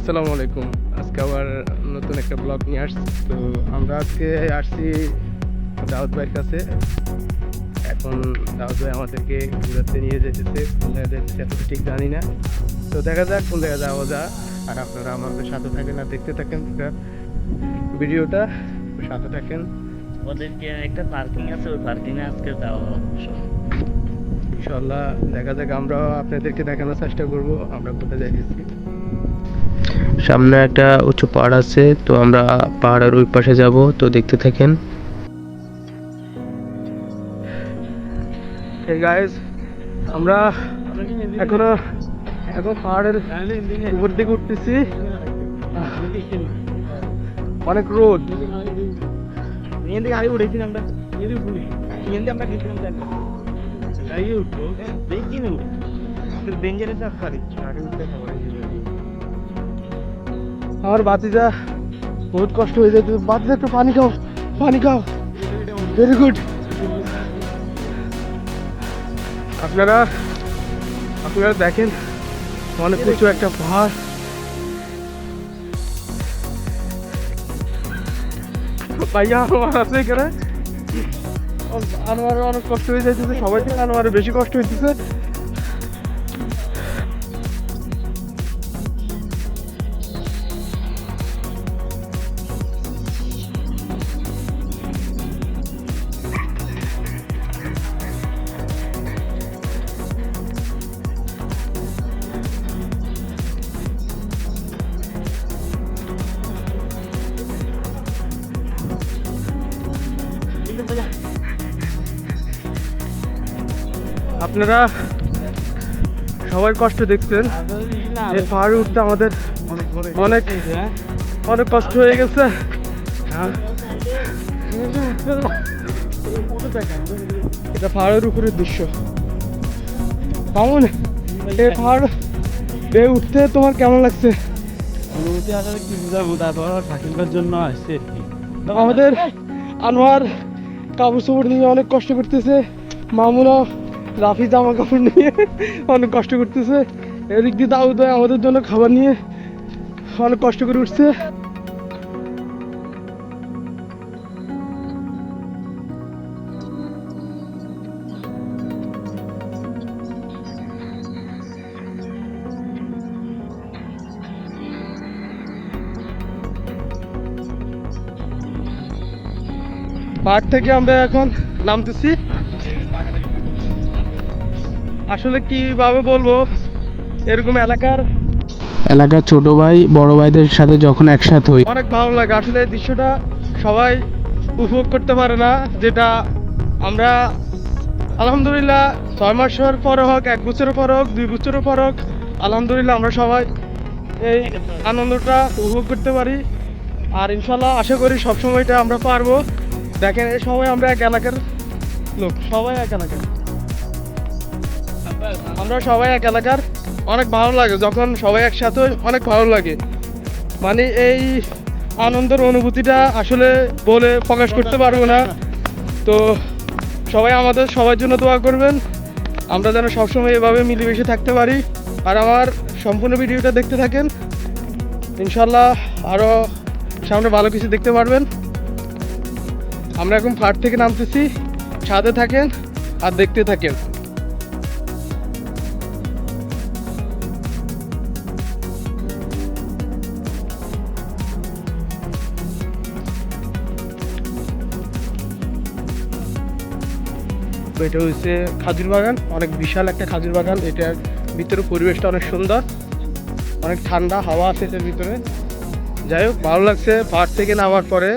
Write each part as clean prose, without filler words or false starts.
আসসালামু আলাইকুম। আজকে আবার নতুন একটা ব্লগ নিয়ে আসছি। তো আমরা আজকে আসছি দাউদ ভাইয়ের কাছে। এখন দাউদ ভাই আমাদেরকে ঘুরাতে নিয়ে যেতেছে, কোন জায়গায় যেতেছে এত ঠিক জানি না। তো দেখা যাক কোন জায়গায় যাওয়া যায়। আর আপনারা আমাদের সাথে থাকেন আর দেখতে থাকেন ভিডিওটা, সাথে থাকেন। ওদেরকে একটা পার্কিং আছে, ওই পার্কিংয়ে আজকে যাওয়া অবশ্য। ইনশাল্লাহ দেখা যাক, আমরাও আপনাদেরকে দেখানোর চেষ্টা করব আমরা কোথায় যাইতেছি। সামনে একটা উঁচু পাহাড় আছে, তো আমরা পাহাড়ের ওই পাশে যাব, তো দেখতে থাকেন। Hey guys, আমরা এখন পাহাড়ের উপর দিকে উঠতেছি। অনেক রোদ। আগে উঠেছি আমরা, আমরা গেছিলাম দেখি ডেঞ্জারাস আমার বাতিজা বহুত কষ্ট হয়ে যেত। বাতিজা একটু পানি খাও, পানি খাও। Very good. আপনারা দেখেন অনেক উঁচু একটা পাহাড়। ভাইয়া আমার আছে এখানে, আনোয়ারের অনেক কষ্ট হয়ে যাইতেছে, সবাই থেকে আনোয়ারের বেশি কষ্ট হইতেছে। আপনারা সবাই কষ্ট দেখছেন, এই পাহাড়ে উঠতে আমাদের অনেক অনেক কষ্ট হয়ে গেছে। এটা পাহাড়ের উপরের দৃশ্য। কেমন এই পাহাড় বেয়ে উঠতে তোমার কেমন লাগছে? অনুভূতি আসলে কি বুঝাবো, তারপর থাকিবার জন্য আসছে আর কি। আমাদের আনোয়ার কাপড় চোপড় নিয়ে অনেক কষ্ট করতেছে, মামুনও রাফি জামা কাপড় নিয়ে অনেক কষ্ট করতেছে। এদিক দিয়ে দাউদ ভাই আমাদের জন্য খাবার নিয়ে অনেক কষ্ট করে উঠছে। পাহাড় থেকে আমরা এখন নামতেছি। আসলে কিভাবে বলবো, এরকম এলাকার ছোট ভাই বড় ভাইদের সাথে যখন একসাথে হই অনেক ভালো লাগে। আসলে এই দৃশ্যটা সবাই উপভোগ করতে পারে না, যেটা আমরা আলহামদুলিল্লাহ 6 মাসের পরে হোক, 1 বছরের পরে হোক, 2 বছরের পরে হোক, আলহামদুলিল্লাহ আমরা সবাই এই আনন্দটা উপভোগ করতে পারি। আর ইনশাল্লাহ আশা করি সবসময়টা আমরা পারবো। দেখেন এই সবাই আমরা এক এলাকার লোক, সবাই এক এলাকার, আমরা সবাই এক এলাকার। অনেক ভালো লাগে যখন সবাই একসাথে, অনেক ভালো লাগে। মানে এই আনন্দের অনুভূতিটা আসলে বলে প্রকাশ করতে পারবো না। তো সবাই আমাদের সবার জন্য দোয়া করবেন, আমরা যেন সবসময় এভাবে মিলেমিশে থাকতে পারি। আর আমার সম্পূর্ণ ভিডিওটা দেখতে থাকেন, ইনশাল্লাহ আরও সামনে ভালো কিছু দেখতে পারবেন। আমরা এখন পাহাড় থেকে নামতেছি, সাথে থাকেন আর দেখতে থাকেন। এটা হচ্ছে খাজুর বাগান, অনেক বিশাল একটা খাজুর বাগান। এটার ভিতরে পরিবেশটা অনেক সুন্দর, অনেক ঠান্ডা হাওয়া আছে এটার ভিতরে। যাই হোক, ভালো লাগছে পাহাড় থেকে নামার পরে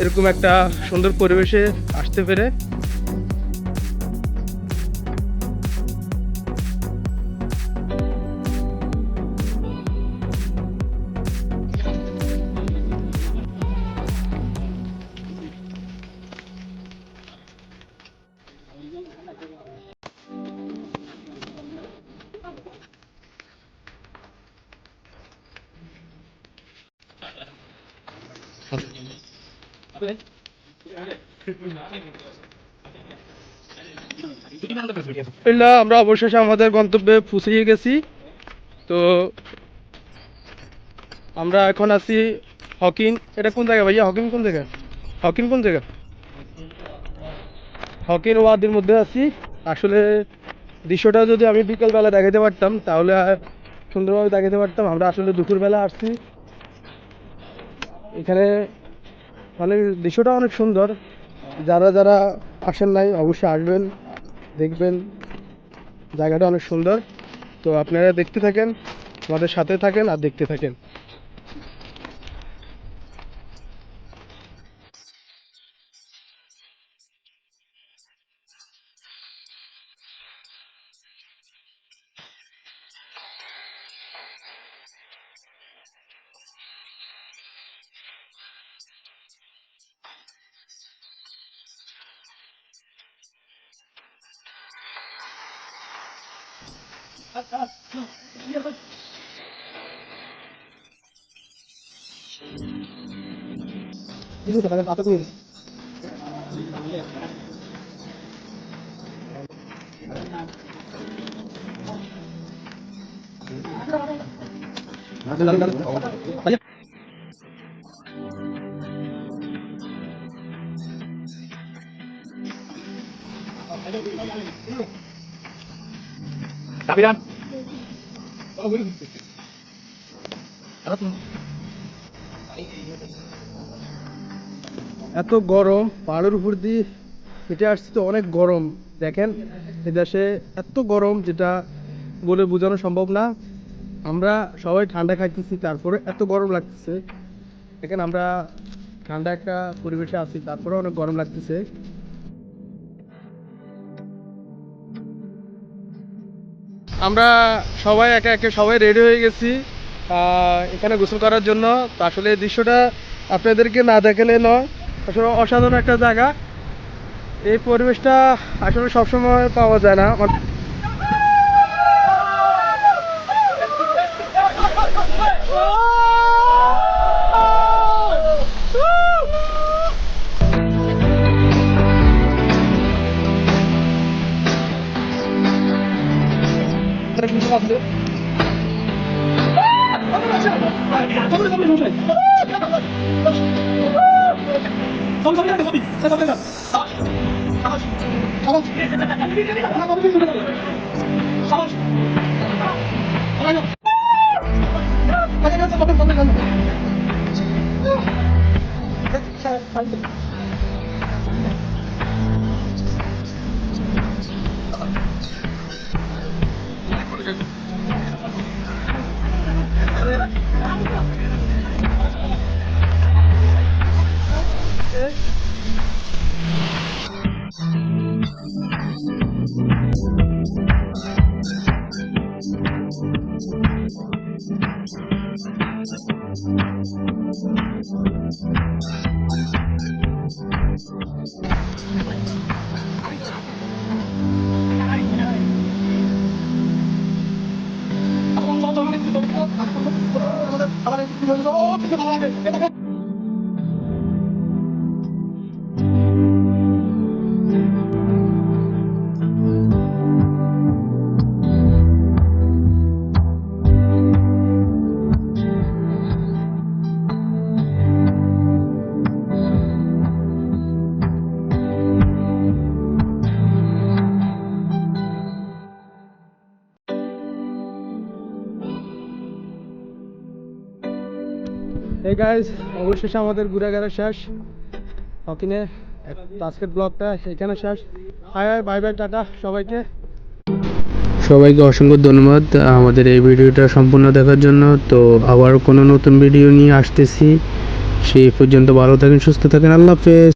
এরকম একটা সুন্দর পরিবেশে আসতে পেরে। আমরা অবশেষে আমাদের গন্তব্যে পৌঁছে গেছি। তো আমরা এখন আছি হকিং। এটা কোন জায়গা ভাইয়া? হকিং কোন জায়গা? হকিং কোন জায়গা? হকিং ওয়াদির মধ্যে আছি। আসলে দৃশ্যটা যদি আমি বিকেলবেলা দেখাতে পারতাম তাহলে সুন্দরভাবে দেখাতে পারতাম। আমরা আসলে দুপুরবেলা আসছি এখানে, মানে দৃশ্যটা অনেক সুন্দর। যারা যারা আসেন নাই অবশ্যই আসবেন, দেখবেন জায়গাটা অনেক সুন্দর। তো আপনারা দেখতে থাকেন, আমাদের সাথে থাকেন আর দেখতে থাকেন। এত গরম, পাহাড়ের উপর দিয়ে হেঁটে আসছি তো অনেক গরম। দেখেন এদেশে এত গরম যেটা বলে বোঝানো সম্ভব না। আমরা সবাই ঠান্ডা খাইতেছি তারপরে এত গরম লাগতেছে। দেখেন আমরা ঠান্ডা একটা পরিবেশে আছি তারপরে অনেক গরম লাগতেছে। আমরা সবাই একে একে সবাই রেডি হয়ে গেছি এখানে গোসল করার জন্য। তো আসলে এই দৃশ্যটা আপনাদেরকে না দেখালে নয়, আসলে অসাধারণ একটা জায়গা। এই পরিবেশটা আসলে সবসময় পাওয়া যায় না। এই গাইজ, অবশেষে আমাদের ঘোরাঘেরা শেষ হকিনে। আজকের ব্লগটা এখানে শেষ। High high, bye bye, tata সবাইকে। সবাইকে অসংখ্য ধন্যবাদ আমাদের এই ভিডিওটা সম্পূর্ণ দেখার জন্য। তো আবার কোনো নতুন ভিডিও নিয়ে আসতেছি। সেই পর্যন্ত ভালো থাকেন, সুস্থ থাকেন, আল্লাহ হাফেজ।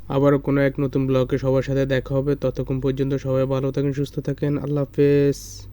আবারও কোনো এক নতুন ব্লগে সবার সাথে দেখা হবে। ততক্ষণ পর্যন্ত সবাই ভালো থাকেন, সুস্থ থাকেন। আল্লাহ হাফেজ।